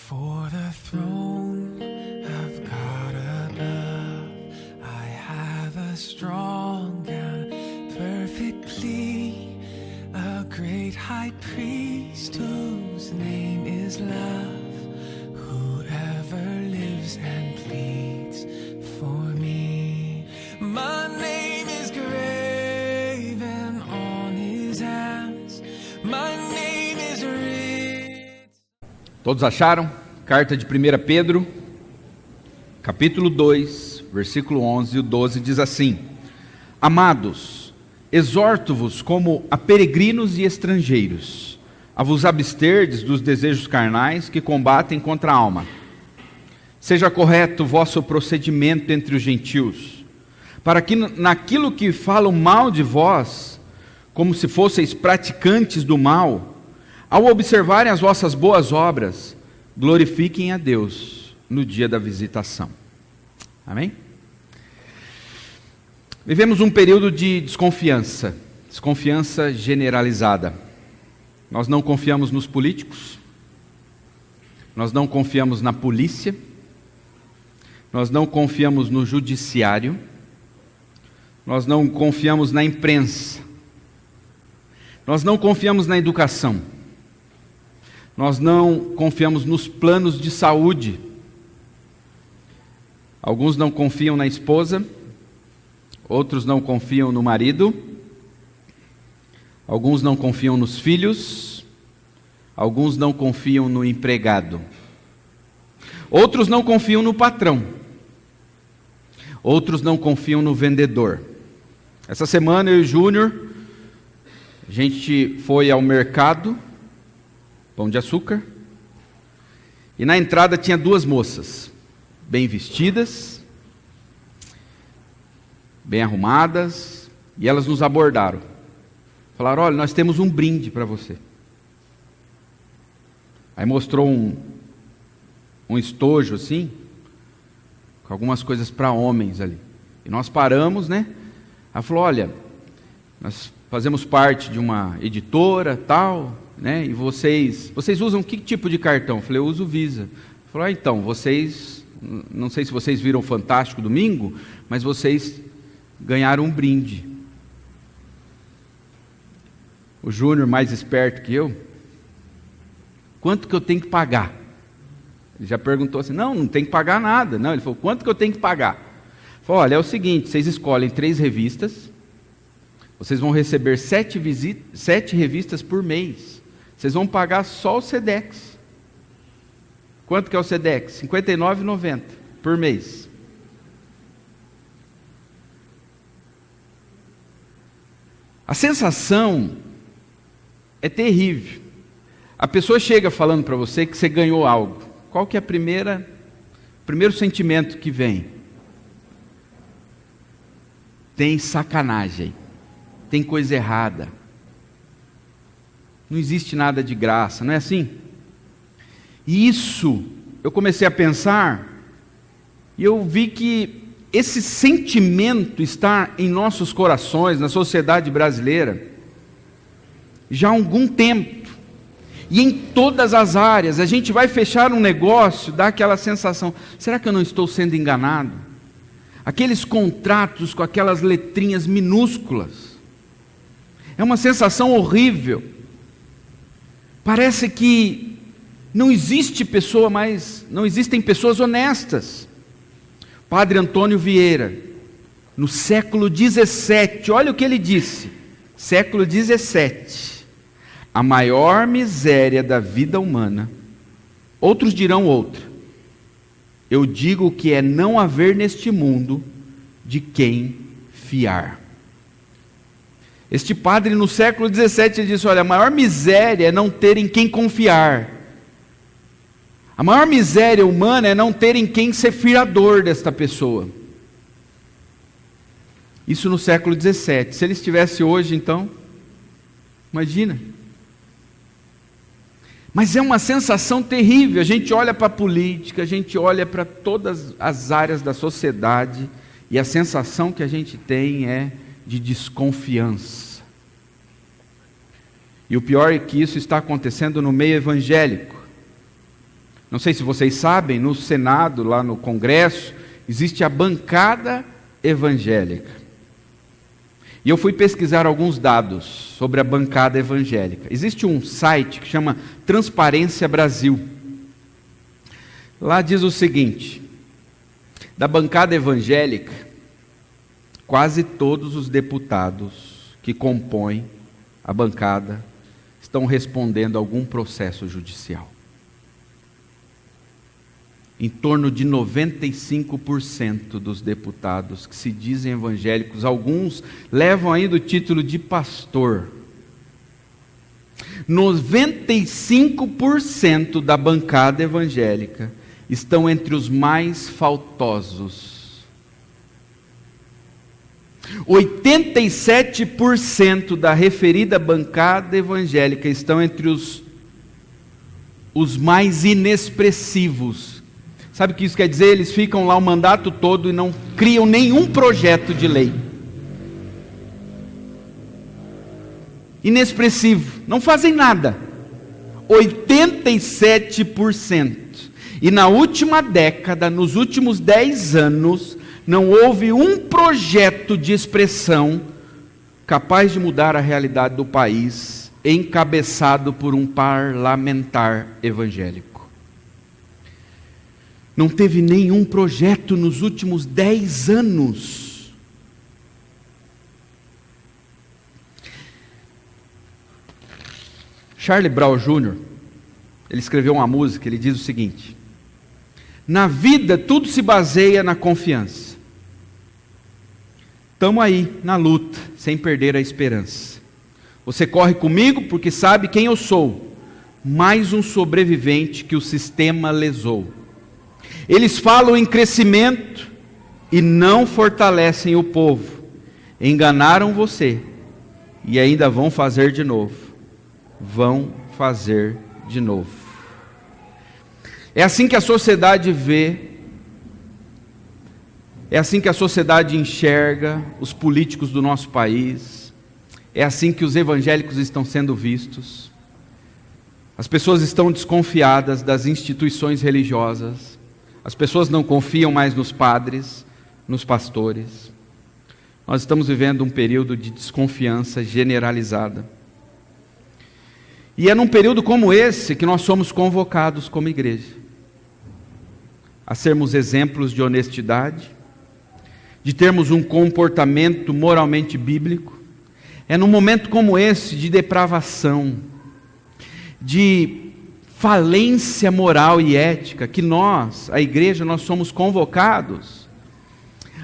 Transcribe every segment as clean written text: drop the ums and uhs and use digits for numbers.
For the throne of God above, I have a strong and perfect plea, a great high priest whose name is love, whoever lives and pleads for me. My name is graven on his hands, my name is written. Todos acharam? Carta de 1 Pedro, capítulo 2, versículo 11 e o 12 diz assim: Amados, exorto-vos como a peregrinos e estrangeiros, a vos absterdes dos desejos carnais que combatem contra a alma. Seja correto o vosso procedimento entre os gentios, para que naquilo que falam mal de vós, como se fosseis praticantes do mal, ao observarem as vossas boas obras, glorifiquem a Deus no dia da visitação. Amém? Vivemos um período de desconfiança generalizada. Nós não confiamos nos políticos, nós não confiamos na polícia, nós não confiamos no judiciário, nós não confiamos na imprensa, nós não confiamos na educação, nós não confiamos nos planos de saúde. Alguns não confiam na esposa, outros não confiam no marido, alguns não confiam nos filhos, alguns não confiam no empregado, outros não confiam no patrão, outros não confiam no vendedor. Essa semana eu e o Júnior, a gente foi ao mercado, Pão de Açúcar, e na entrada tinha duas moças, bem vestidas, bem arrumadas, e elas nos abordaram. Falaram: olha, nós temos um brinde para você. Aí mostrou um estojo assim, com algumas coisas para homens ali. E nós paramos, né? Ela falou: olha, nós fazemos parte de uma editora, tal, né? E vocês usam que tipo de cartão? Eu falei: eu uso Visa. Ela falou: ah, então, vocês, não sei se vocês viram Fantástico Domingo, mas vocês ganharam um brinde. O Júnior, mais esperto que eu: quanto que eu tenho que pagar? Ele já perguntou assim: não tem que pagar nada. Não, ele falou: quanto que eu tenho que pagar? Ele falou: olha, é o seguinte, vocês escolhem 3 revistas, vocês vão receber 7 revistas por mês, vocês vão pagar só o Sedex. Quanto que é o Sedex? R$ 59,90 por mês. A sensação é terrível. A pessoa chega falando para você que você ganhou algo. Qual que é o primeiro sentimento que vem? Tem sacanagem, tem coisa errada. Não existe nada de graça, não é assim? E isso, eu comecei a pensar, e eu vi que esse sentimento está em nossos corações, na sociedade brasileira, já há algum tempo. E em todas as áreas, a gente vai fechar um negócio, dá aquela sensação: será que eu não estou sendo enganado? Aqueles contratos com aquelas letrinhas minúsculas, é uma sensação horrível. Parece que não existem pessoas honestas. Padre Antônio Vieira, no século 17, olha o que ele disse, século 17, a maior miséria da vida humana, outros dirão outra, eu digo que é não haver neste mundo de quem fiar. Este padre no século 17 ele disse: olha, a maior miséria é não ter em quem confiar. A maior miséria humana é não ter em quem ser fiador desta pessoa. Isso no século 17. Se ele estivesse hoje, então, imagina. Mas é uma sensação terrível. A gente olha para a política, a gente olha para todas as áreas da sociedade, e a sensação que a gente tem é de desconfiança. E o pior é que isso está acontecendo no meio evangélico. Não sei se vocês sabem, no Senado, lá no Congresso, existe a bancada evangélica. E eu fui pesquisar alguns dados sobre a bancada evangélica. Existe um site que chama Transparência Brasil. Lá diz o seguinte: da bancada evangélica, quase todos os deputados que compõem a bancada estão respondendo a algum processo judicial. Em torno de 95% dos deputados que se dizem evangélicos, alguns levam ainda o título de pastor. 95% da bancada evangélica estão entre os mais faltosos. 87% da referida bancada evangélica estão entre os mais inexpressivos. Sabe o que isso quer dizer? Eles ficam lá o mandato todo e não criam nenhum projeto de lei. Inexpressivo, não fazem nada. 87%. E na última década, nos últimos 10 anos, não houve um projeto de expressão capaz de mudar a realidade do país, encabeçado por um parlamentar evangélico. Não teve nenhum projeto nos últimos 10 anos. Charlie Brown Jr., ele escreveu uma música, ele diz o seguinte: na vida tudo se baseia na confiança. Estamos aí, na luta, sem perder a esperança. Você corre comigo porque sabe quem eu sou, mais um sobrevivente que o sistema lesou. Eles falam em crescimento e não fortalecem o povo. Enganaram você e ainda vão fazer de novo. Vão fazer de novo. É assim que a sociedade vê, é assim que a sociedade enxerga os políticos do nosso país, é assim que os evangélicos estão sendo vistos. As pessoas estão desconfiadas das instituições religiosas. As pessoas não confiam mais nos padres, nos pastores. Nós estamos vivendo um período de desconfiança generalizada. E é num período como esse que nós somos convocados como igreja a sermos exemplos de honestidade, de termos um comportamento moralmente bíblico. É num momento como esse de depravação, de falência moral e ética, que nós, a igreja, nós somos convocados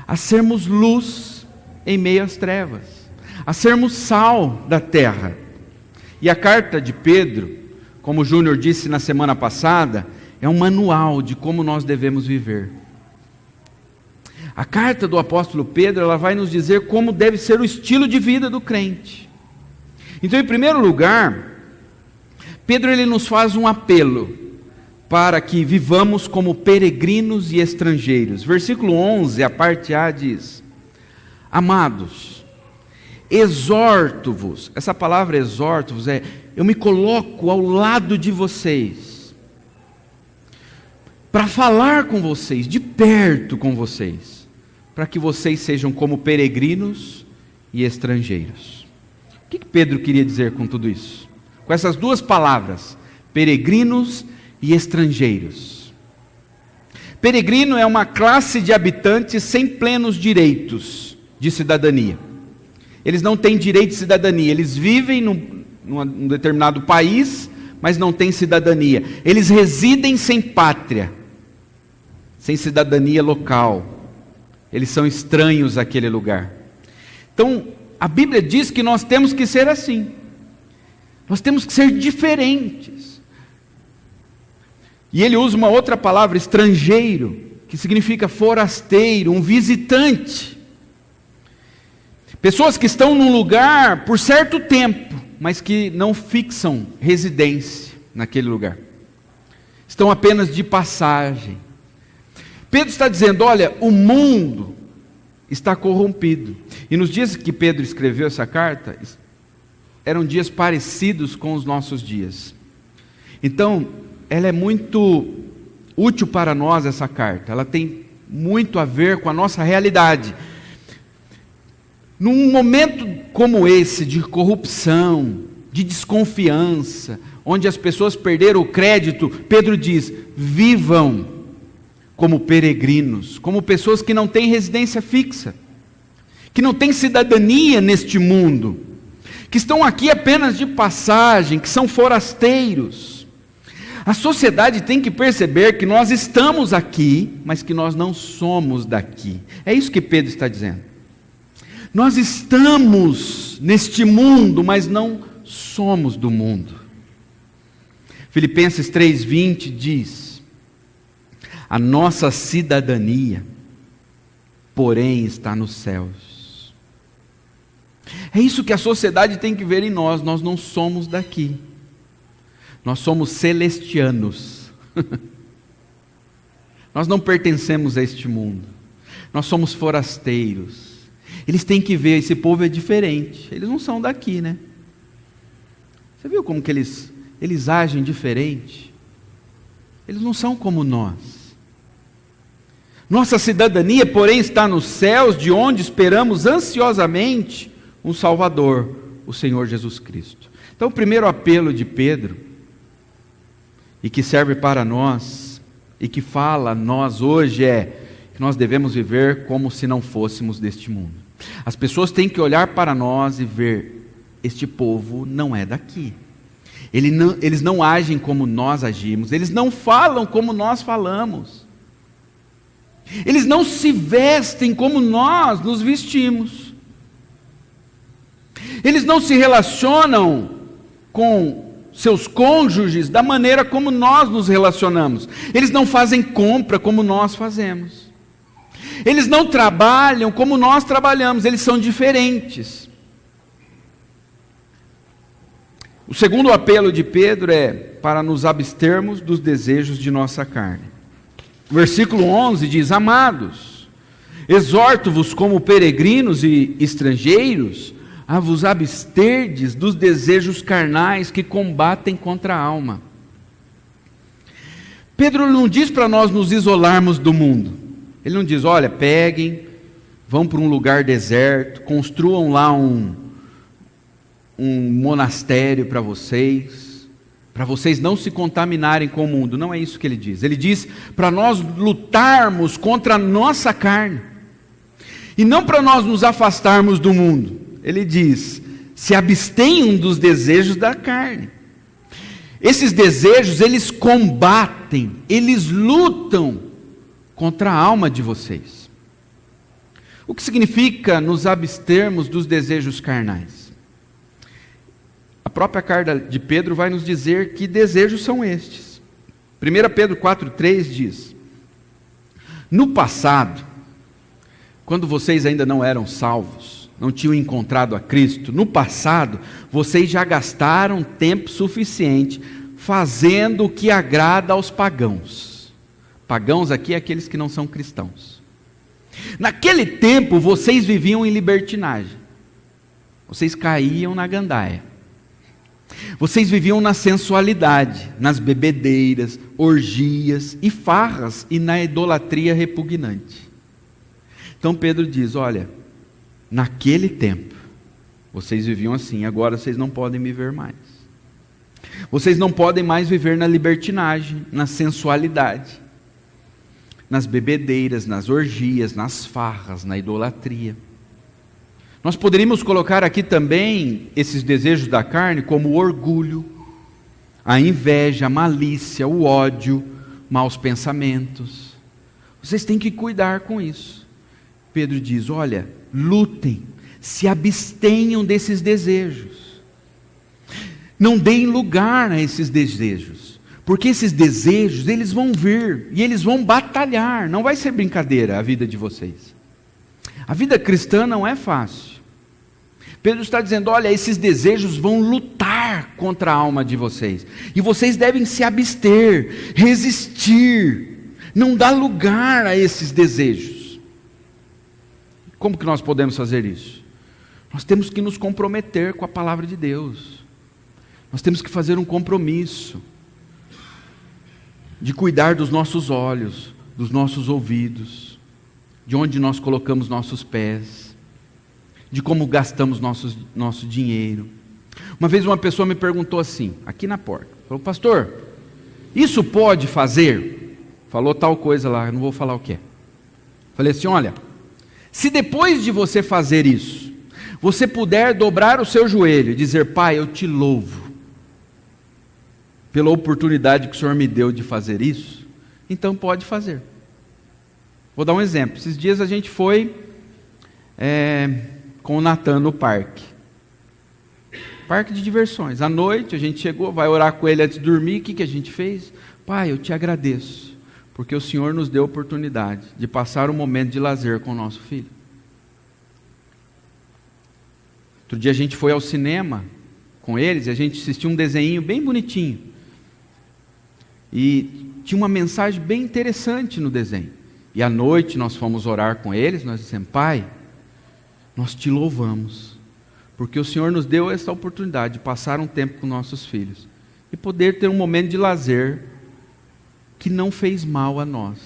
a sermos luz em meio às trevas, a sermos sal da terra. E a carta de Pedro, como o Júnior disse na semana passada, é um manual de como nós devemos viver. A carta do apóstolo Pedro, ela vai nos dizer como deve ser o estilo de vida do crente. Então, em primeiro lugar, Pedro ele nos faz um apelo para que vivamos como peregrinos e estrangeiros. Versículo 11, a parte A diz: amados, exorto-vos. Essa palavra exorto-vos é: eu me coloco ao lado de vocês, para falar com vocês, de perto com vocês, para que vocês sejam como peregrinos e estrangeiros. O que Pedro queria dizer com tudo isso? Com essas duas palavras, peregrinos e estrangeiros. Peregrino é uma classe de habitantes sem plenos direitos de cidadania. Eles não têm direito de cidadania, eles vivem num determinado país, mas não têm cidadania. Eles residem sem pátria, sem cidadania local. Eles são estranhos àquele lugar. Então, a Bíblia diz que nós temos que ser assim. Nós temos que ser diferentes. E ele usa uma outra palavra, estrangeiro, que significa forasteiro, um visitante. Pessoas que estão num lugar por certo tempo, mas que não fixam residência naquele lugar. Estão apenas de passagem. Pedro está dizendo: olha, o mundo está corrompido. E nos dias que Pedro escreveu essa carta, eram dias parecidos com os nossos dias. Então, ela é muito útil para nós essa carta. Ela tem muito a ver com a nossa realidade. Num momento como esse, de corrupção, de desconfiança, onde as pessoas perderam o crédito, Pedro diz: vivam como peregrinos, como pessoas que não têm residência fixa, que não têm cidadania neste mundo, que estão aqui apenas de passagem, que são forasteiros. A sociedade tem que perceber que nós estamos aqui, mas que nós não somos daqui. É isso que Pedro está dizendo. Nós estamos neste mundo, mas não somos do mundo. Filipenses 3:20 diz: a nossa cidadania, porém, está nos céus. É isso que a sociedade tem que ver em nós. Nós não somos daqui. Nós somos celestianos. Nós não pertencemos a este mundo. Nós somos forasteiros. Eles têm que ver, esse povo é diferente. Eles não são daqui, né? Você viu como que eles agem diferente? Eles não são como nós. Nossa cidadania, porém, está nos céus, de onde esperamos ansiosamente um Salvador, o Senhor Jesus Cristo. Então, o primeiro apelo de Pedro, e que serve para nós, e que fala a nós hoje, é que nós devemos viver como se não fôssemos deste mundo. As pessoas têm que olhar para nós e ver: este povo não é daqui. Eles não agem como nós agimos, eles não falam como nós falamos, eles não se vestem como nós nos vestimos, eles não se relacionam com seus cônjuges da maneira como nós nos relacionamos, eles não fazem compra como nós fazemos, eles não trabalham como nós trabalhamos, eles são diferentes. O segundo apelo de Pedro é para nos abstermos dos desejos de nossa carne. O versículo 11 diz: amados, exorto-vos como peregrinos e estrangeiros a vos absterdes dos desejos carnais que combatem contra a alma. Pedro não diz para nós nos isolarmos do mundo. Ele não diz: olha, peguem, vão para um lugar deserto, construam lá um monastério para vocês não se contaminarem com o mundo. Não é isso que ele diz. Ele diz para nós lutarmos contra a nossa carne, e não para nós nos afastarmos do mundo. Ele diz: se abstenham dos desejos da carne. Esses desejos, eles combatem, eles lutam contra a alma de vocês. O que significa nos abstermos dos desejos carnais? A própria carta de Pedro vai nos dizer que desejos são estes. 1 Pedro 4,3 diz: no passado, quando vocês ainda não eram salvos, não tinham encontrado a Cristo, no passado, vocês já gastaram tempo suficiente fazendo o que agrada aos pagãos. Pagãos aqui é aqueles que não são cristãos. Naquele tempo, vocês viviam em libertinagem. Vocês caíam na gandaia. Vocês viviam na sensualidade, nas bebedeiras, orgias e farras e na idolatria repugnante. Então Pedro diz: olha, naquele tempo vocês viviam assim, agora vocês não podem me ver mais. Vocês não podem mais viver na libertinagem, na sensualidade, nas bebedeiras, nas orgias, nas farras, na idolatria. Nós poderíamos colocar aqui também esses desejos da carne como o orgulho, a inveja, a malícia, o ódio, maus pensamentos. Vocês têm que cuidar com isso. Pedro diz: olha, lutem, se abstenham desses desejos. Não deem lugar a esses desejos, porque esses desejos, eles vão vir e eles vão batalhar. Não vai ser brincadeira a vida de vocês. A vida cristã não é fácil. Pedro está dizendo: olha, esses desejos vão lutar contra a alma de vocês, e vocês devem se abster, resistir, não dar lugar a esses desejos. Como que nós podemos fazer isso? Nós temos que nos comprometer com a palavra de Deus. Nós temos que fazer um compromisso. de cuidar dos nossos olhos, dos nossos ouvidos, de onde nós colocamos nossos pés, de como gastamos nosso dinheiro. Uma vez uma pessoa me perguntou assim, aqui na porta, falou: pastor, isso pode fazer? Falou tal coisa lá, não vou falar o que é. Falei assim: olha, se depois de você fazer isso, você puder dobrar o seu joelho e dizer: pai, eu te louvo pela oportunidade que o Senhor me deu de fazer isso, então pode fazer. Vou dar um exemplo. Esses dias a gente foi com o Natan no parque de diversões. À noite a gente chegou, vai orar com ele antes de dormir. O que a gente fez? Pai, eu te agradeço, porque o Senhor nos deu a oportunidade de passar um momento de lazer com o nosso filho. Outro dia a gente foi ao cinema com eles e a gente assistiu um desenho bem bonitinho. E tinha uma mensagem bem interessante no desenho. E à noite nós fomos orar com eles, nós dissemos: pai, nós te louvamos, porque o Senhor nos deu essa oportunidade de passar um tempo com nossos filhos e poder ter um momento de lazer que não fez mal a nós,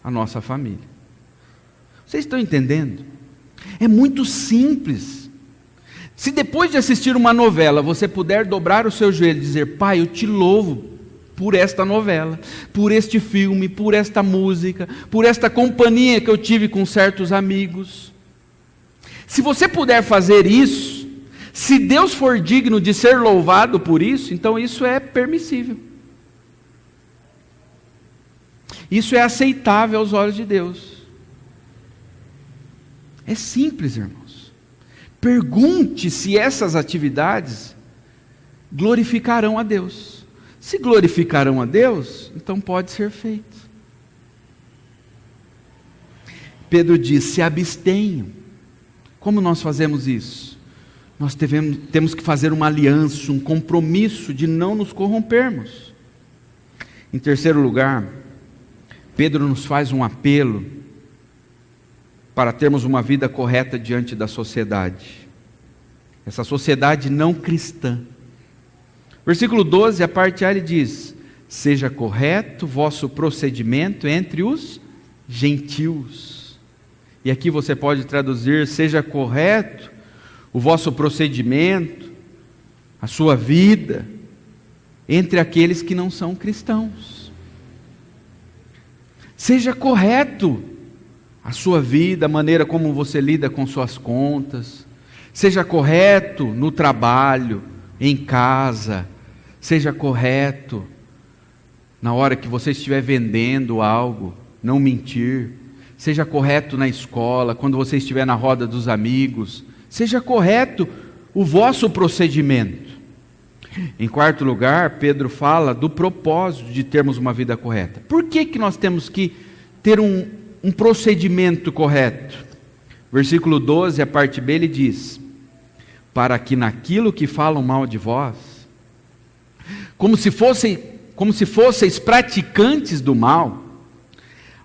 a nossa família. Vocês estão entendendo? É muito simples. Se depois de assistir uma novela você puder dobrar o seu joelho e dizer: pai, eu te louvo por esta novela, por este filme, por esta música, por esta companhia que eu tive com certos amigos. Se você puder fazer isso, se Deus for digno de ser louvado por isso, então isso é permissível. Isso é aceitável aos olhos de Deus. É simples, irmãos. Pergunte se essas atividades glorificarão a Deus. Se glorificarão a Deus, então pode ser feito. Pedro diz: se abstenham. Como nós fazemos isso? Nós temos que fazer uma aliança, um compromisso de não nos corrompermos. Em terceiro lugar, Pedro nos faz um apelo para termos uma vida correta diante da sociedade. Essa sociedade não cristã. Versículo 12, a parte A, ele diz: seja correto vosso procedimento entre os gentios. E aqui você pode traduzir: seja correto o vosso procedimento, a sua vida, entre aqueles que não são cristãos. Seja correto a sua vida, a maneira como você lida com suas contas. Seja correto no trabalho, em casa. Seja correto na hora que você estiver vendendo algo, não mentir. Seja correto na escola, quando você estiver na roda dos amigos. Seja correto o vosso procedimento. Em quarto lugar, Pedro fala do propósito de termos uma vida correta. Por que nós temos que ter um procedimento correto? Versículo 12, a parte B, ele diz: para que naquilo que falam mal de vós, como se fosseis praticantes do mal,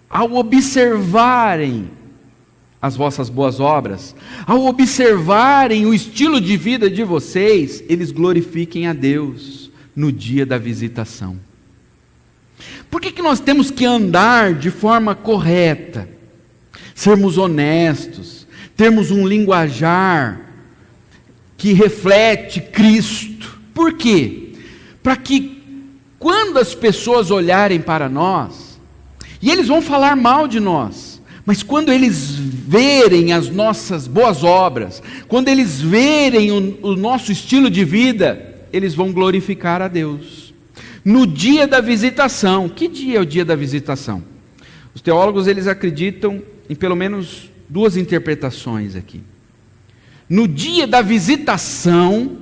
ao observarem as vossas boas obras, ao observarem o estilo de vida de vocês, eles glorifiquem a Deus no dia da visitação. Por que nós temos que andar de forma correta, sermos honestos, termos um linguajar que reflete Cristo? Por quê? Para que quando as pessoas olharem para nós, e eles vão falar mal de nós, mas quando eles verem as nossas boas obras, quando eles verem o nosso estilo de vida, eles vão glorificar a Deus. No dia da visitação. Que dia é o dia da visitação? Os teólogos, eles acreditam em pelo menos duas interpretações aqui. No dia da visitação,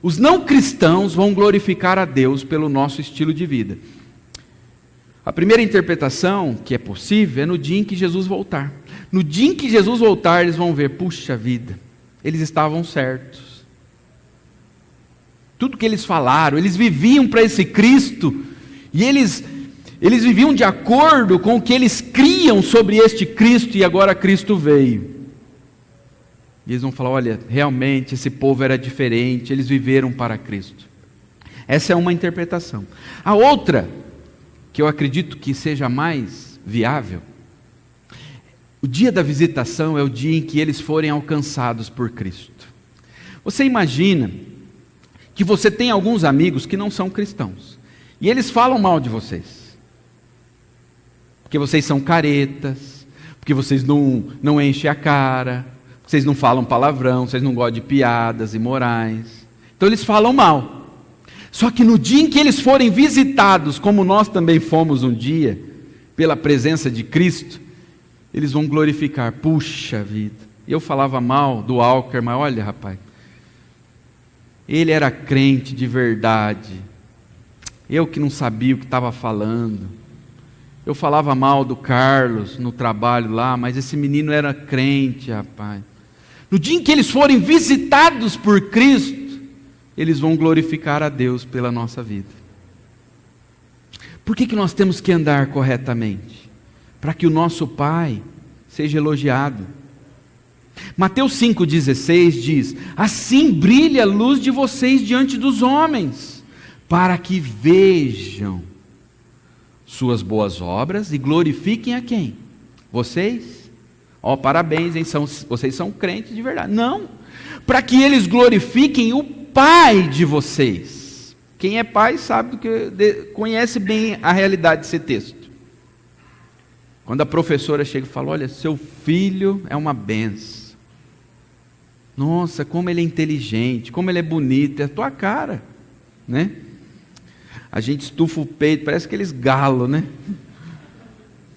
os não cristãos vão glorificar a Deus pelo nosso estilo de vida. A primeira interpretação, que é possível, é no dia em que Jesus voltar. No dia em que Jesus voltar, eles vão ver: puxa vida, eles estavam certos. Tudo que eles falaram, eles viviam para esse Cristo, e eles viviam de acordo com o que eles criam sobre este Cristo, e agora Cristo veio. E eles vão falar: olha, realmente esse povo era diferente, eles viveram para Cristo. Essa é uma interpretação. A outra que eu acredito que seja mais viável. O dia da visitação é o dia em que eles forem alcançados por Cristo. Você imagina que você tem alguns amigos que não são cristãos, e eles falam mal de vocês, porque vocês são caretas, porque vocês não enchem a cara, vocês não falam palavrão, vocês não gostam de piadas imorais. Então eles falam mal. Só que no dia em que eles forem visitados, como nós também fomos um dia, pela presença de Cristo, eles vão glorificar. Puxa vida, eu falava mal do Walker, mas olha, rapaz, ele era crente de verdade, eu que não sabia o que estava falando. Eu falava mal do Carlos no trabalho lá, mas esse menino era crente, rapaz. No dia em que eles forem visitados por Cristo, eles vão glorificar a Deus pela nossa vida. Por que nós temos que andar corretamente? Para que o nosso Pai seja elogiado. Mateus 5,16 diz: assim brilha a luz de vocês diante dos homens, para que vejam suas boas obras e glorifiquem a quem? Vocês? Parabéns, hein? Vocês são crentes de verdade. Não, para que eles glorifiquem o Pai de vocês. Quem é pai sabe conhece bem a realidade desse texto. Quando a professora chega e fala: olha, seu filho é uma benção. Nossa, como ele é inteligente, como ele é bonito, é a tua cara, né? A gente estufa o peito, parece aqueles galos, né?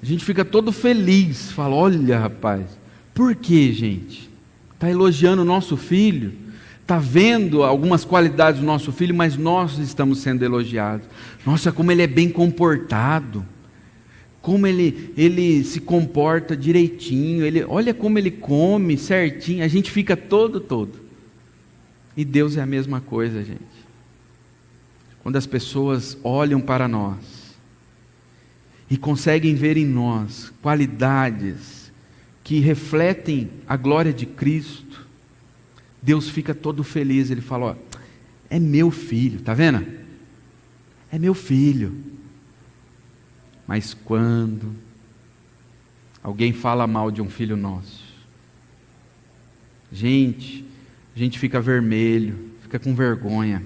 A gente fica todo feliz, fala: olha, rapaz, por que, gente? Está elogiando o nosso filho, está vendo algumas qualidades do nosso filho, mas nós estamos sendo elogiados. Nossa, como ele é bem comportado, como ele se comporta direitinho, olha como ele come certinho, a gente fica todo. E Deus é a mesma coisa, gente. Quando as pessoas olham para nós e conseguem ver em nós qualidades que refletem a glória de Cristo, Deus fica todo feliz. Ele fala: ó, é meu filho, está vendo? É meu filho. Mas quando alguém fala mal de um filho nosso, a gente fica vermelho, fica com vergonha.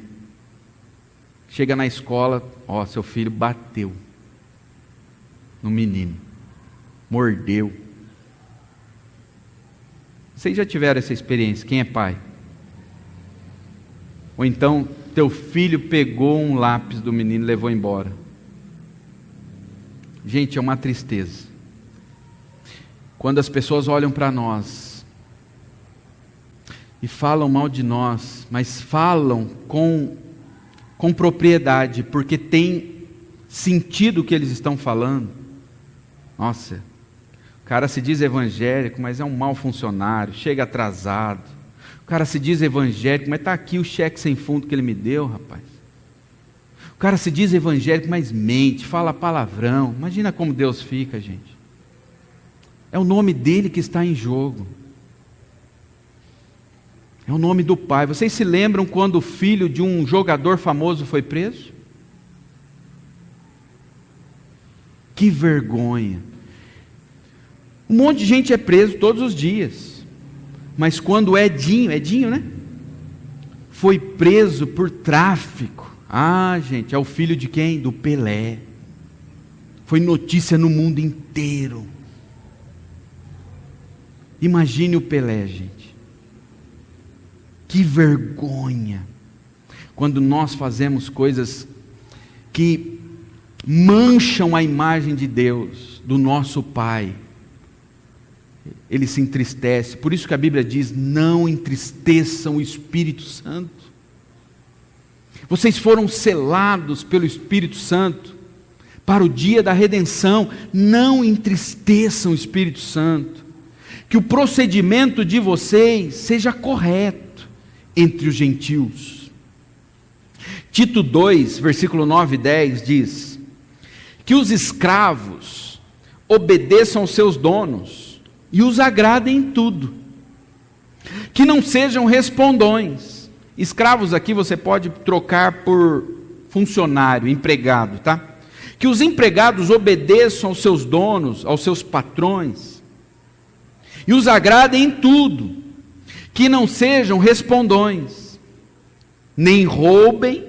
Chega na escola: ó, seu filho bateu no menino, mordeu. Vocês já tiveram essa experiência? Quem é pai? Ou então, teu filho pegou um lápis do menino e levou embora. Gente, é uma tristeza. Quando as pessoas olham para nós e falam mal de nós, mas falam com propriedade, porque tem sentido o que eles estão falando. Nossa, o cara se diz evangélico, mas é um mau funcionário, chega atrasado. O cara se diz evangélico, mas está aqui o cheque sem fundo que ele me deu, rapaz. O cara se diz evangélico, mas mente, fala palavrão. Imagina como Deus fica, gente. É o nome dele que está em jogo. É o nome do Pai. Vocês se lembram quando o filho de um jogador famoso foi preso? Que vergonha. Um monte de gente é preso todos os dias. Mas quando o Edinho, né? Foi preso por tráfico. Ah, gente, é o filho de quem? Do Pelé. Foi notícia no mundo inteiro. Imagine o Pelé, gente. Que vergonha quando nós fazemos coisas que mancham a imagem de Deus, do nosso Pai. Ele se entristece. Por isso que a Bíblia diz: não entristeçam o Espírito Santo. Vocês foram selados pelo Espírito Santo para o dia da redenção. Não entristeçam o Espírito Santo. Que o procedimento de vocês seja correto entre os gentios. Tito 2, versículo 9 e 10 diz: que os escravos obedeçam aos seus donos e os agradem em tudo, que não sejam respondões. Escravos aqui você pode trocar por funcionário, empregado, tá? Que que os empregados obedeçam aos seus donos, aos seus patrões, e os agradem em tudo, que não sejam respondões, nem roubem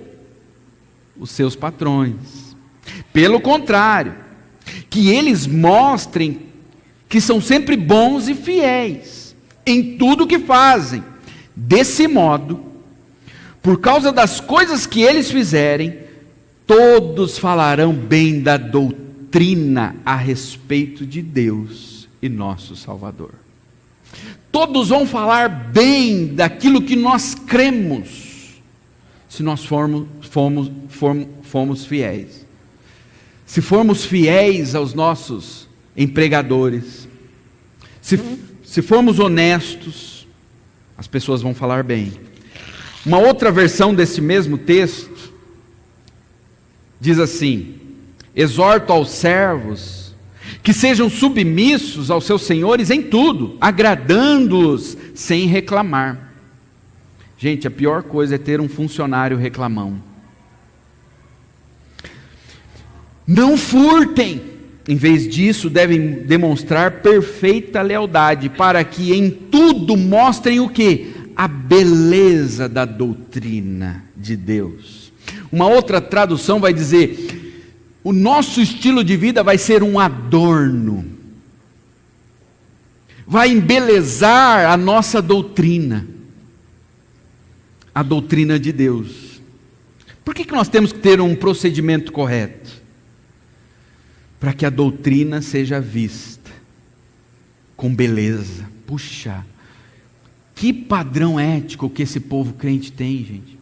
os seus patrões. Pelo contrário, que eles mostrem que são sempre bons e fiéis em tudo que fazem. Desse modo, por causa das coisas que eles fizerem, todos falarão bem da doutrina a respeito de Deus e nosso Salvador. Todos vão falar bem daquilo que nós cremos, se nós formos fiéis. Se formos fiéis aos nossos empregadores, se formos honestos, as pessoas vão falar bem. Uma outra versão desse mesmo texto diz assim: exorto aos servos que sejam submissos aos seus senhores em tudo, agradando-os sem reclamar. Gente, a pior coisa é ter um funcionário reclamão. Não furtem, em vez disso devem demonstrar perfeita lealdade, para que em tudo mostrem o quê? A beleza da doutrina de Deus. Uma outra tradução vai dizer: o nosso estilo de vida vai ser um adorno, vai embelezar a nossa doutrina, a doutrina de Deus. Por que nós temos que ter um procedimento correto? Para que a doutrina seja vista com beleza. Puxa, que padrão ético que esse povo crente tem, gente.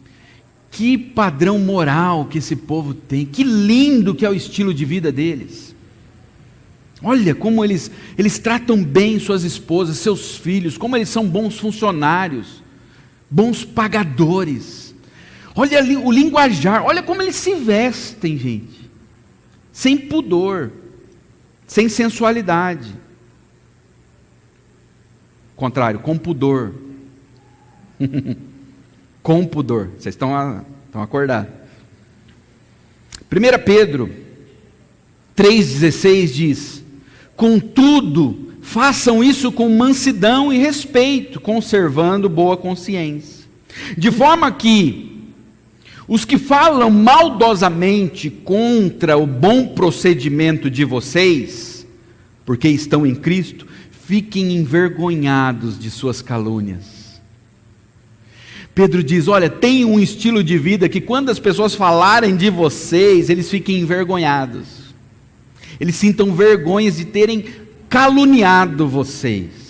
Que padrão moral que esse povo tem. Que lindo que é o estilo de vida deles. Olha como eles tratam bem suas esposas, seus filhos, como eles são bons funcionários, bons pagadores. Olha ali o linguajar, olha como eles se vestem, gente. Sem pudor, sem sensualidade. Contrário, com pudor. Com pudor. Vocês estão acordados. 1 Pedro 3,16 diz: contudo, façam isso com mansidão e respeito, conservando boa consciência, de forma que os que falam maldosamente contra o bom procedimento de vocês, porque estão em Cristo, fiquem envergonhados de suas calúnias. Pedro diz: olha, tenham um estilo de vida que quando as pessoas falarem de vocês, eles fiquem envergonhados. Eles sintam vergonhas de terem caluniado vocês.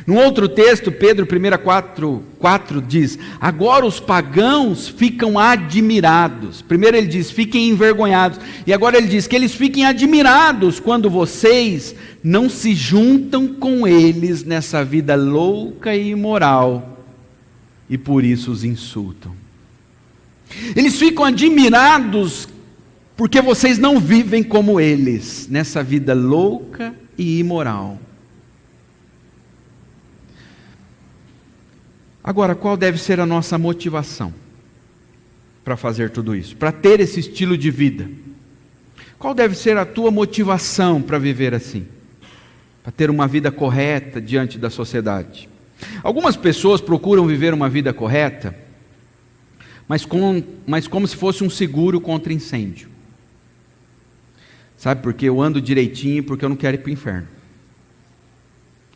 No outro texto, Pedro 1:4 diz: agora os pagãos ficam admirados. Primeiro ele diz, fiquem envergonhados. E agora ele diz que eles fiquem admirados quando vocês não se juntam com eles nessa vida louca e imoral, e por isso os insultam. Eles ficam admirados porque vocês não vivem como eles, nessa vida louca e imoral. Agora, qual deve ser a nossa motivação para fazer tudo isso? Para ter esse estilo de vida? Qual deve ser a tua motivação para viver assim? Para ter uma vida correta diante da sociedade? Algumas pessoas procuram viver uma vida correta, mas como se fosse um seguro contra incêndio. Sabe, porque eu ando direitinho porque eu não quero ir para o inferno.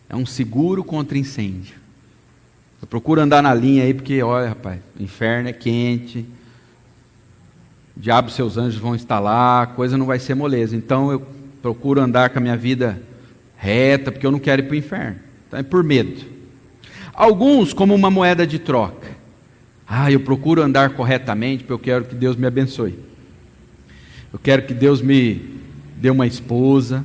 É um seguro contra incêndio. Eu procuro andar na linha aí porque, olha rapaz, o inferno é quente, o diabo e seus anjos vão estar lá, a coisa não vai ser moleza. Então eu procuro andar com a minha vida reta porque eu não quero ir para o inferno. Então é por medo. Alguns como uma moeda de troca. Eu procuro andar corretamente porque eu quero que Deus me abençoe. Eu quero que Deus me dê uma esposa,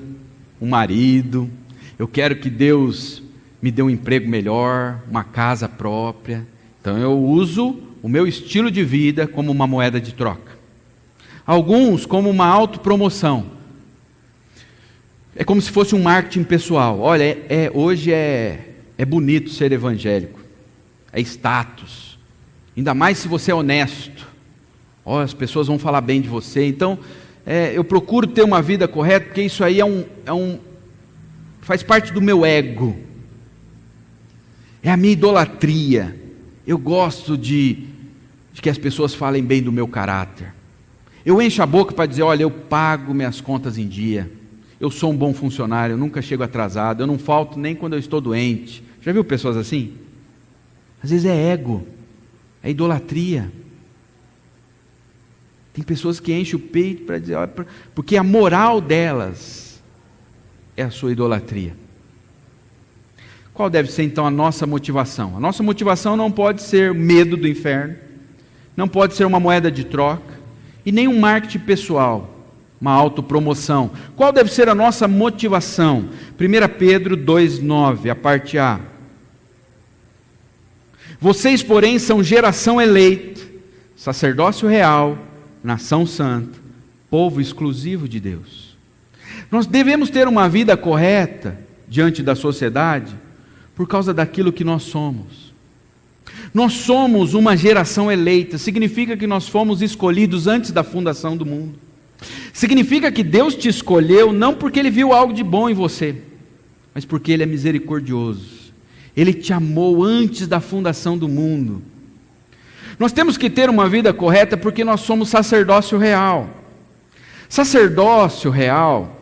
um marido. Eu quero que Deus me dê um emprego melhor, uma casa própria. Então eu uso o meu estilo de vida como uma moeda de troca. Alguns como uma autopromoção. É como se fosse um marketing pessoal. Olha, hoje é bonito ser evangélico. É status. Ainda mais se você é honesto. As pessoas vão falar bem de você. Então eu procuro ter uma vida correta, porque isso aí faz parte do meu ego, é a minha idolatria. Eu gosto de que as pessoas falem bem do meu caráter. Eu encho a boca para dizer, olha, eu pago minhas contas em dia, eu sou um bom funcionário, eu nunca chego atrasado, eu não falto nem quando eu estou doente. Já viu pessoas assim? Às vezes é ego, é idolatria. Tem pessoas que enchem o peito para dizer, olha, porque a moral delas é a sua idolatria. Qual deve ser então a nossa motivação? A nossa motivação não pode ser medo do inferno, não pode ser uma moeda de troca, e nem um marketing pessoal, uma autopromoção. Qual deve ser a nossa motivação? 1 Pedro 2,9, a parte A. Vocês, porém, são geração eleita, sacerdócio real, nação santa, povo exclusivo de Deus. Nós devemos ter uma vida correta diante da sociedade por causa daquilo que nós somos. Nós somos uma geração eleita, significa que nós fomos escolhidos antes da fundação do mundo. Significa que Deus te escolheu não porque Ele viu algo de bom em você, mas porque Ele é misericordioso. Ele te amou antes da fundação do mundo. Nós temos que ter uma vida correta porque nós somos sacerdócio real. Sacerdócio real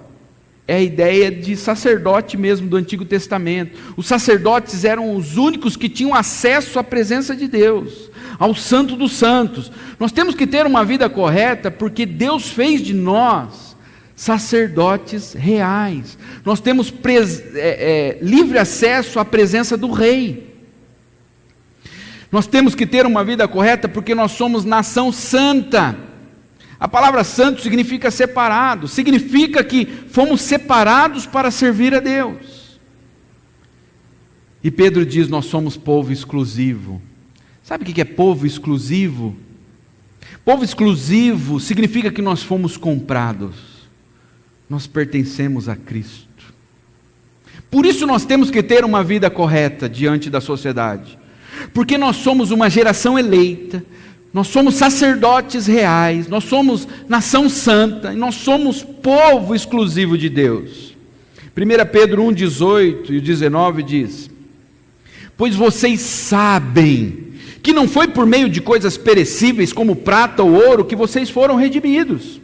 é a ideia de sacerdote mesmo do Antigo Testamento. Os sacerdotes eram os únicos que tinham acesso à presença de Deus, ao Santo dos Santos. Nós temos que ter uma vida correta porque Deus fez de nós sacerdotes reais. Nós temos livre acesso à presença do Rei. Nós temos que ter uma vida correta porque nós somos nação santa. A palavra santo significa separado, significa que fomos separados para servir a Deus. E Pedro diz, nós somos povo exclusivo. Sabe o que é povo exclusivo? Povo exclusivo significa que nós fomos comprados. Nós pertencemos a Cristo. Por isso nós temos que ter uma vida correta diante da sociedade. Porque nós somos uma geração eleita, nós somos sacerdotes reais, nós somos nação santa, e nós somos povo exclusivo de Deus. 1 Pedro 1,18 e 19 diz, pois vocês sabem que não foi por meio de coisas perecíveis como prata ou ouro que vocês foram redimidos,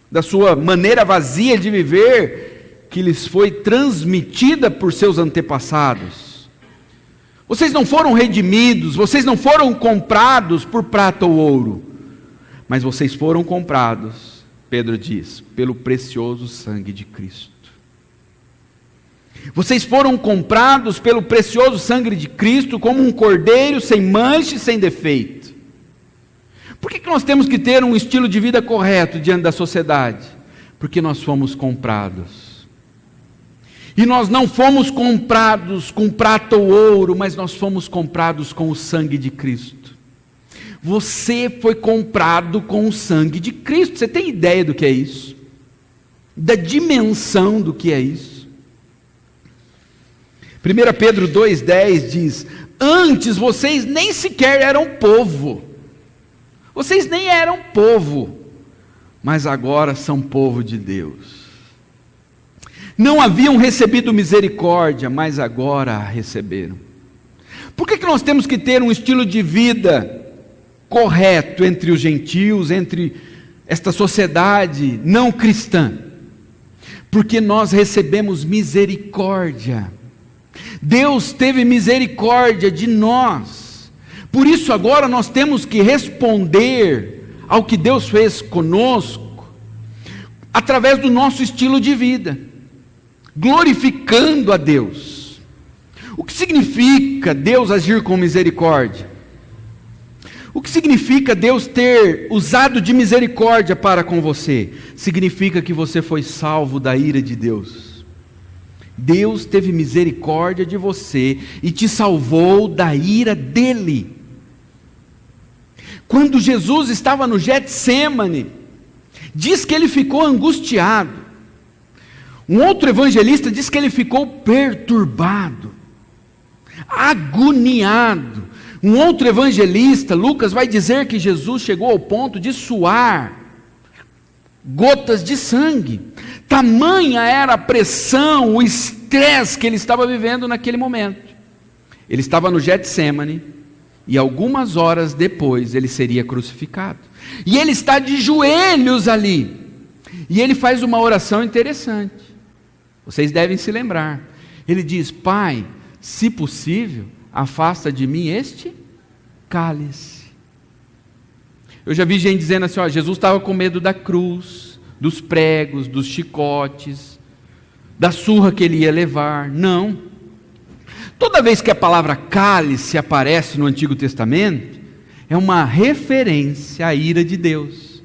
da sua maneira vazia de viver, que lhes foi transmitida por seus antepassados. Vocês não foram redimidos, vocês não foram comprados por prata ou ouro, mas vocês foram comprados, Pedro diz, pelo precioso sangue de Cristo. Vocês foram comprados pelo precioso sangue de Cristo como um cordeiro sem mancha e sem defeito. Por que nós temos que ter um estilo de vida correto diante da sociedade? Porque nós fomos comprados. E nós não fomos comprados com prata ou ouro, mas nós fomos comprados com o sangue de Cristo. Você foi comprado com o sangue de Cristo. Você tem ideia do que é isso? Da dimensão do que é isso? 1 Pedro 2,10 diz, antes vocês nem sequer eram povo. Vocês nem eram povo, mas agora são povo de Deus. Não haviam recebido misericórdia, mas agora a receberam. Por que nós temos que ter um estilo de vida correto entre os gentios, entre esta sociedade não cristã? Porque nós recebemos misericórdia. Deus teve misericórdia de nós. Por isso agora nós temos que responder ao que Deus fez conosco, através do nosso estilo de vida, glorificando a Deus. O que significa Deus agir com misericórdia? O que significa Deus ter usado de misericórdia para com você? Significa que você foi salvo da ira de Deus. Deus teve misericórdia de você e te salvou da ira dele. Quando Jesus estava no Getsêmani, diz que ele ficou angustiado. Um outro evangelista diz que ele ficou perturbado, agoniado. Um outro evangelista, Lucas, vai dizer que Jesus chegou ao ponto de suar gotas de sangue. Tamanha era a pressão, o estresse que ele estava vivendo naquele momento. Ele estava no Getsêmani e algumas horas depois ele seria crucificado. E ele está de joelhos ali. E ele faz uma oração interessante. Vocês devem se lembrar. Ele diz: Pai, se possível, afasta de mim este cálice. Eu já vi gente dizendo assim: ó, Jesus estava com medo da cruz, dos pregos, dos chicotes, da surra que ele ia levar. Não. Toda vez que a palavra cálice aparece no Antigo Testamento, é uma referência à ira de Deus.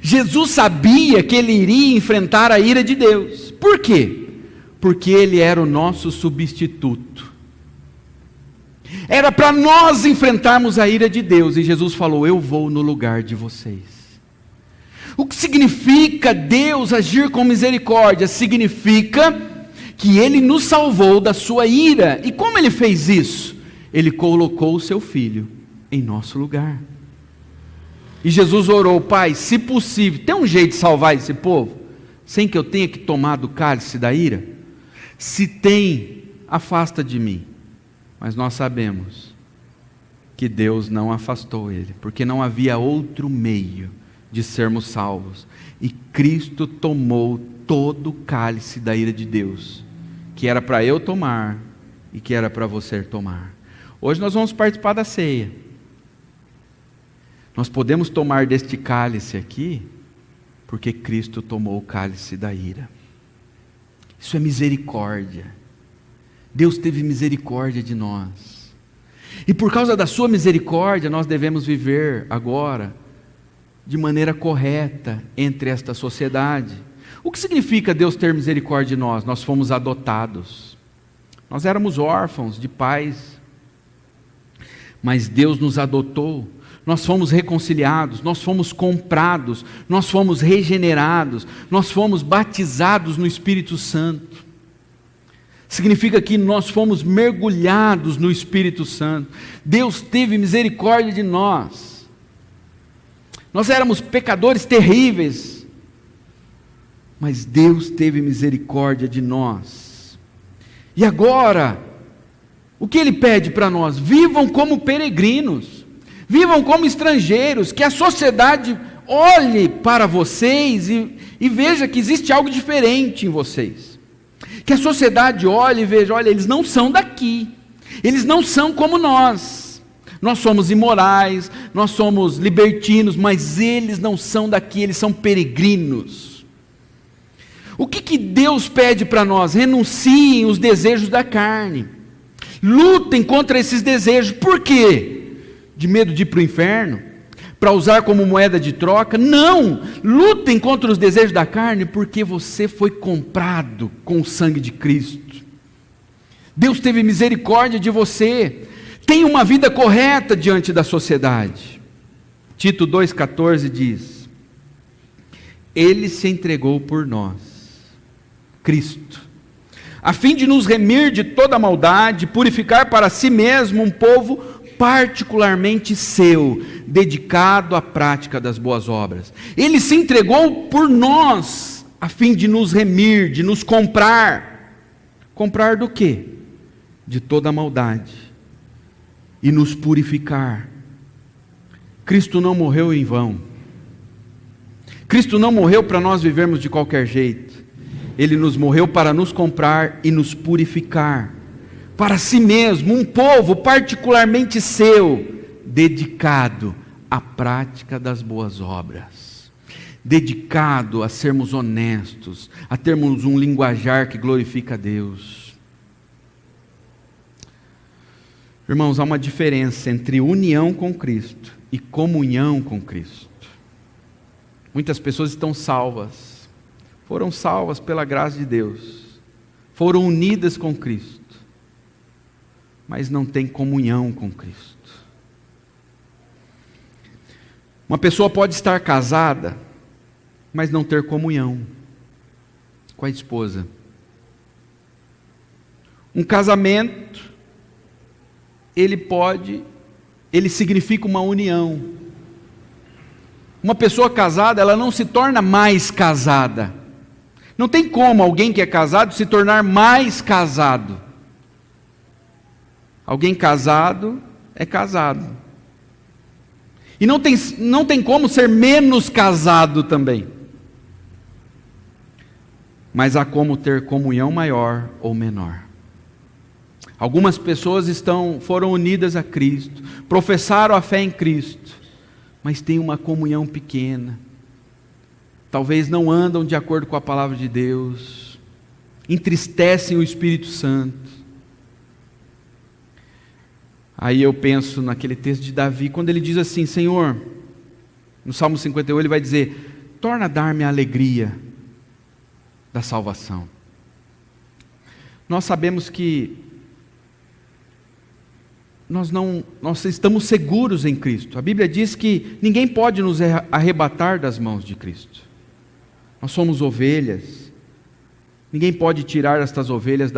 Jesus sabia que ele iria enfrentar a ira de Deus. Por quê? Porque ele era o nosso substituto. Era para nós enfrentarmos a ira de Deus, e Jesus falou: eu vou no lugar de vocês. O que significa Deus agir com misericórdia? Significa que Ele nos salvou da sua ira. E como Ele fez isso? Ele colocou o seu Filho em nosso lugar. E Jesus orou: Pai, se possível, tem um jeito de salvar esse povo, sem que eu tenha que tomar do cálice da ira? Se tem, afasta de mim. Mas nós sabemos que Deus não afastou ele, porque não havia outro meio de sermos salvos. E Cristo tomou todo o cálice da ira de Deus, que era para eu tomar e que era para você tomar. Hoje nós vamos participar da ceia. Nós podemos tomar deste cálice aqui, porque Cristo tomou o cálice da ira. Isso é misericórdia. Deus teve misericórdia de nós. E por causa da sua misericórdia, nós devemos viver agora de maneira correta entre esta sociedade. O que significa Deus ter misericórdia de nós? Nós fomos adotados. Nós éramos órfãos de pais, mas Deus nos adotou. Nós fomos reconciliados, nós fomos comprados, nós fomos regenerados, nós fomos batizados no Espírito Santo. Significa que nós fomos mergulhados no Espírito Santo. Deus teve misericórdia de nós. Nós éramos pecadores terríveis, mas Deus teve misericórdia de nós. E agora, o que Ele pede para nós? Vivam como peregrinos, vivam como estrangeiros, que a sociedade olhe para vocês e veja que existe algo diferente em vocês. Que a sociedade olhe e veja: olha, eles não são daqui, eles não são como nós. Nós somos imorais, nós somos libertinos, mas eles não são daqui, eles são peregrinos. O que Deus pede para nós? Renunciem os desejos da carne, lutem contra esses desejos. Por quê? De medo de ir para o inferno? Para usar como moeda de troca? Não, lutem contra os desejos da carne, porque você foi comprado com o sangue de Cristo. Deus teve misericórdia de você. Tenha uma vida correta diante da sociedade. Tito 2,14 diz: Ele se entregou por nós, Cristo, a fim de nos remir de toda maldade, purificar para si mesmo um povo particularmente seu, dedicado à prática das boas obras. Ele se entregou por nós, a fim de nos remir, de nos comprar. Comprar do quê? De toda a maldade. E nos purificar. Cristo não morreu em vão. Cristo não morreu para nós vivermos de qualquer jeito. Ele nos morreu para nos comprar e nos purificar. Para si mesmo, um povo particularmente seu, dedicado à prática das boas obras, dedicado a sermos honestos, a termos um linguajar que glorifica a Deus. Irmãos, há uma diferença entre união com Cristo e comunhão com Cristo. Muitas pessoas estão salvas, foram salvas pela graça de Deus, foram unidas com Cristo, mas não tem comunhão com Cristo. Uma pessoa pode estar casada, mas não ter comunhão com a esposa. Um casamento, ele significa uma união, Uma pessoa casada, ela não se torna mais casada. Não tem como alguém que é casado se tornar mais casado. Alguém casado é casado. E não tem como ser menos casado também. Mas há como ter comunhão maior ou menor. Algumas pessoas foram unidas a Cristo, professaram a fé em Cristo, mas têm uma comunhão pequena. Talvez não andam de acordo com a palavra de Deus, entristecem o Espírito Santo. Aí eu penso naquele texto de Davi, quando ele diz assim: Senhor, no Salmo 51 ele vai dizer: torna a dar-me a alegria da salvação. Nós sabemos que nós estamos seguros em Cristo. A Bíblia diz que ninguém pode nos arrebatar das mãos de Cristo. Nós somos ovelhas. Ninguém pode tirar estas ovelhas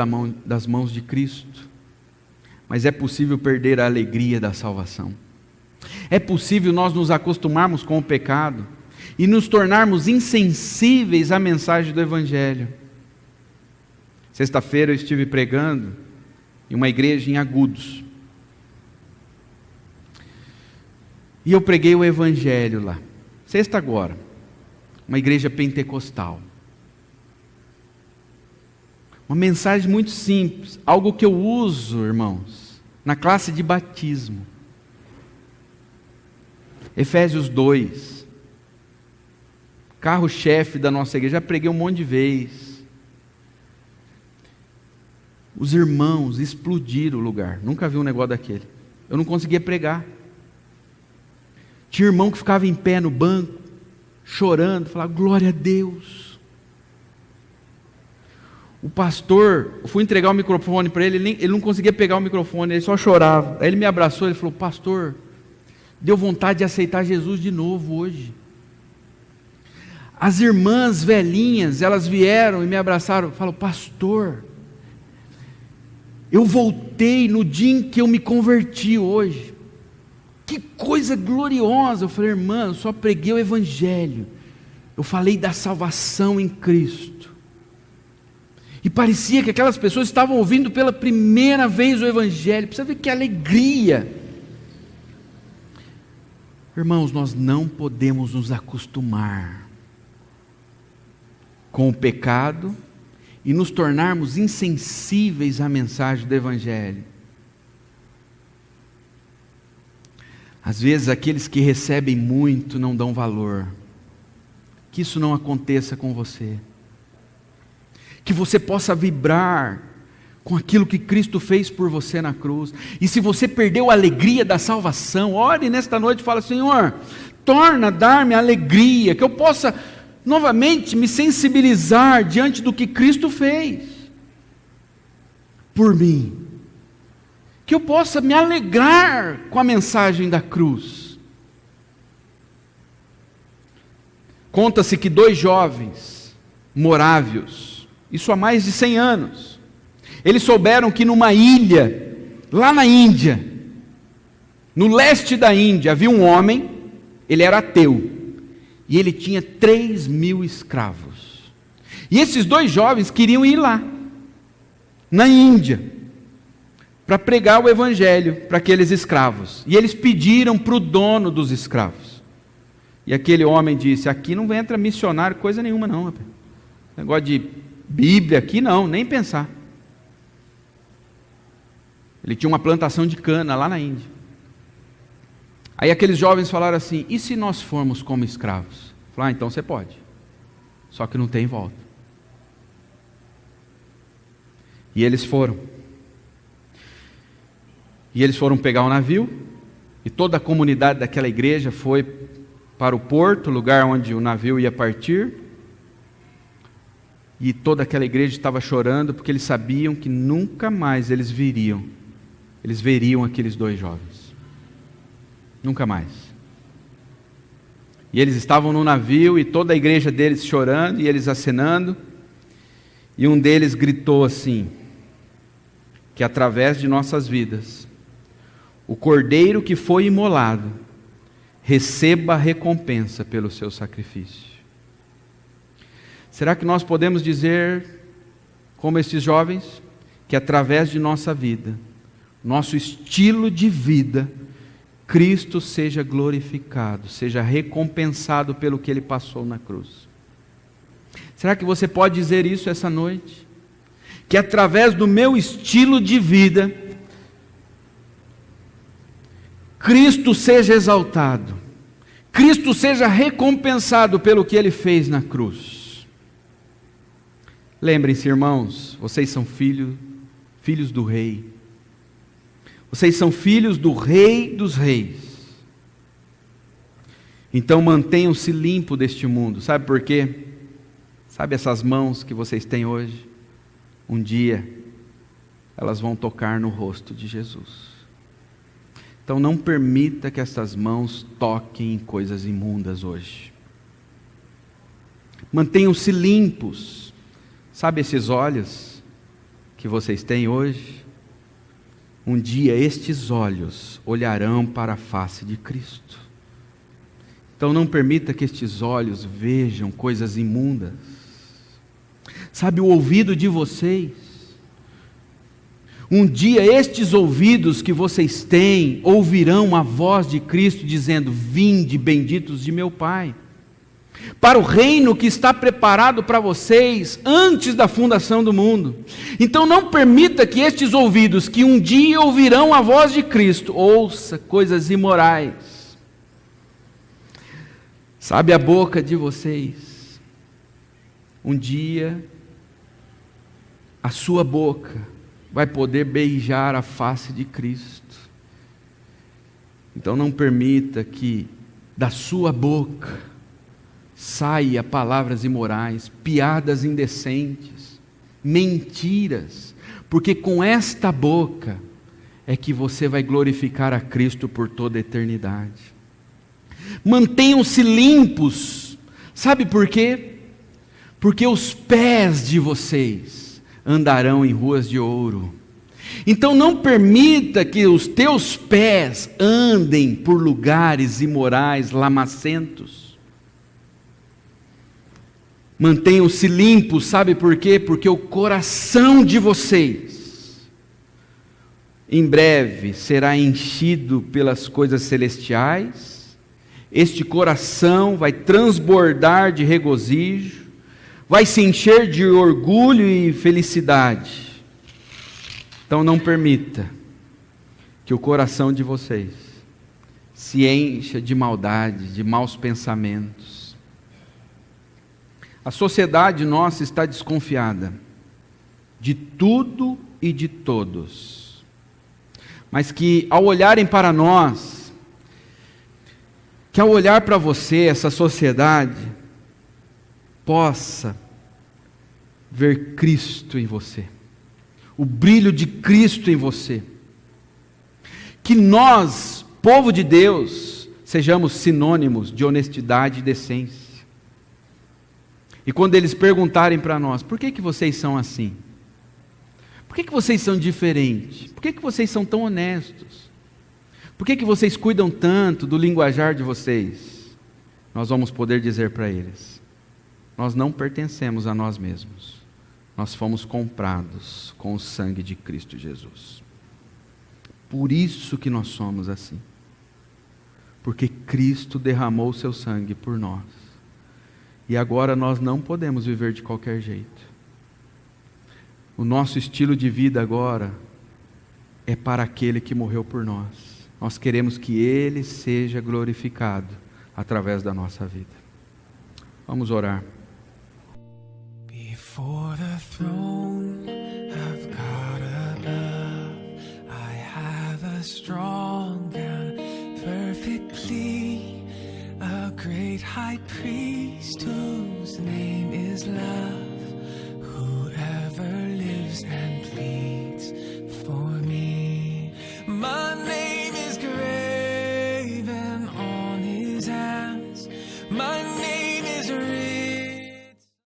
das mãos de Cristo. Mas é possível perder a alegria da salvação. É possível nós nos acostumarmos com o pecado e nos tornarmos insensíveis à mensagem do Evangelho. Sexta-feira eu estive pregando em uma igreja em Agudos. E eu preguei o Evangelho lá. Sexta agora. Uma igreja pentecostal. Uma mensagem muito simples. Algo que eu uso, irmãos, na classe de batismo. Efésios 2. Carro-chefe da nossa igreja. Já preguei um monte de vezes. Os irmãos explodiram o lugar. Nunca vi um negócio daquele. Eu não conseguia pregar. Tinha irmão que ficava em pé no banco, chorando, falava: glória a Deus. O pastor, eu fui entregar o microfone para ele, ele não conseguia pegar o microfone, ele só chorava. Aí ele me abraçou, ele falou: pastor, deu vontade de aceitar Jesus de novo hoje. As irmãs velhinhas, elas vieram e me abraçaram, falaram: pastor, eu voltei no dia em que eu me converti hoje. Que coisa gloriosa. Eu falei: irmã, eu só preguei o Evangelho. Eu falei da salvação em Cristo. E parecia que aquelas pessoas estavam ouvindo pela primeira vez o Evangelho. Precisa ver que alegria. Irmãos, nós não podemos nos acostumar com o pecado e nos tornarmos insensíveis à mensagem do Evangelho. Às vezes aqueles que recebem muito não dão valor. Que isso não aconteça com você. Que você possa vibrar com aquilo que Cristo fez por você na cruz. E se você perdeu a alegria da salvação, ore nesta noite e fala: Senhor, torna a dar-me a alegria, que eu possa novamente me sensibilizar diante do que Cristo fez por mim. Que eu possa me alegrar com a mensagem da cruz. Conta-se que 2 jovens morávios, isso há mais de 100 anos, eles souberam que numa ilha, lá na Índia, no leste da Índia, havia um homem, ele era ateu, e ele tinha 3.000 escravos. E esses 2 jovens queriam ir lá, na Índia, para pregar o Evangelho para aqueles escravos. E eles pediram para o dono dos escravos. E aquele homem disse: aqui não entra missionário, coisa nenhuma não, rapaz. Negócio de Bíblia aqui não, nem pensar. Ele tinha uma plantação de cana lá na Índia. Aí aqueles jovens falaram assim: e se nós formos como escravos? Falaram: então você pode, só que não tem volta. E eles foram. E eles foram pegar o navio, e toda a comunidade daquela igreja foi para o porto, lugar onde o navio ia partir. E toda aquela igreja estava chorando, porque eles sabiam que nunca mais eles veriam aqueles 2 jovens. Nunca mais. E eles estavam no navio, e toda a igreja deles chorando, e eles acenando. E um deles gritou assim: que através de nossas vidas, o cordeiro que foi imolado receba a recompensa pelo seu sacrifício. Será que nós podemos dizer, como esses jovens, que através de nossa vida, nosso estilo de vida, Cristo seja glorificado, seja recompensado pelo que Ele passou na cruz? Será que você pode dizer isso essa noite? Que através do meu estilo de vida, Cristo seja exaltado, Cristo seja recompensado pelo que Ele fez na cruz. Lembrem-se, irmãos, vocês são filhos do Rei. Vocês são filhos do Rei dos Reis. Então mantenham-se limpos deste mundo. Sabe por quê? Sabe essas mãos que vocês têm hoje? Um dia elas vão tocar no rosto de Jesus. Então não permita que essas mãos toquem em coisas imundas hoje. Mantenham-se limpos. Sabe esses olhos que vocês têm hoje? Um dia estes olhos olharão para a face de Cristo. Então não permita que estes olhos vejam coisas imundas. Sabe o ouvido de vocês? Um dia estes ouvidos que vocês têm ouvirão a voz de Cristo dizendo: vinde, benditos de meu Pai, para o reino que está preparado para vocês antes da fundação do mundo. Então não permita que estes ouvidos que um dia ouvirão a voz de Cristo, ouça coisas imorais. Sabe a boca de vocês? Um dia a sua boca vai poder beijar a face de Cristo. Então não permita que da sua boca saia palavras imorais, piadas indecentes, mentiras, porque com esta boca é que você vai glorificar a Cristo por toda a eternidade. Mantenham-se limpos. Sabe por quê? Porque os pés de vocês andarão em ruas de ouro. Então não permita que os teus pés andem por lugares imorais, lamacentos. Mantenham-se limpos, sabe por quê? Porque o coração de vocês em breve será enchido pelas coisas celestiais. Este coração vai transbordar de regozijo, vai se encher de orgulho e felicidade. Então não permita que o coração de vocês se encha de maldade, de maus pensamentos. A sociedade nossa está desconfiada de tudo e de todos, mas que ao olharem para nós, que ao olhar para você, essa sociedade possa ver Cristo em você, o brilho de Cristo em você. Que nós, povo de Deus, sejamos sinônimos de honestidade e decência. E quando eles perguntarem para nós: por que vocês são assim? Por que vocês são diferentes? Por que vocês são tão honestos? Por que vocês cuidam tanto do linguajar de vocês? Nós vamos poder dizer para eles: nós não pertencemos a nós mesmos. Nós fomos comprados com o sangue de Cristo Jesus. Por isso que nós somos assim. Porque Cristo derramou o seu sangue por nós. E agora nós não podemos viver de qualquer jeito. O nosso estilo de vida agora é para aquele que morreu por nós. Nós queremos que Ele seja glorificado através da nossa vida. Vamos orar. Before the throne of God above, I have a strong and perfect plea, a great high priest whose name is love, whoever lives and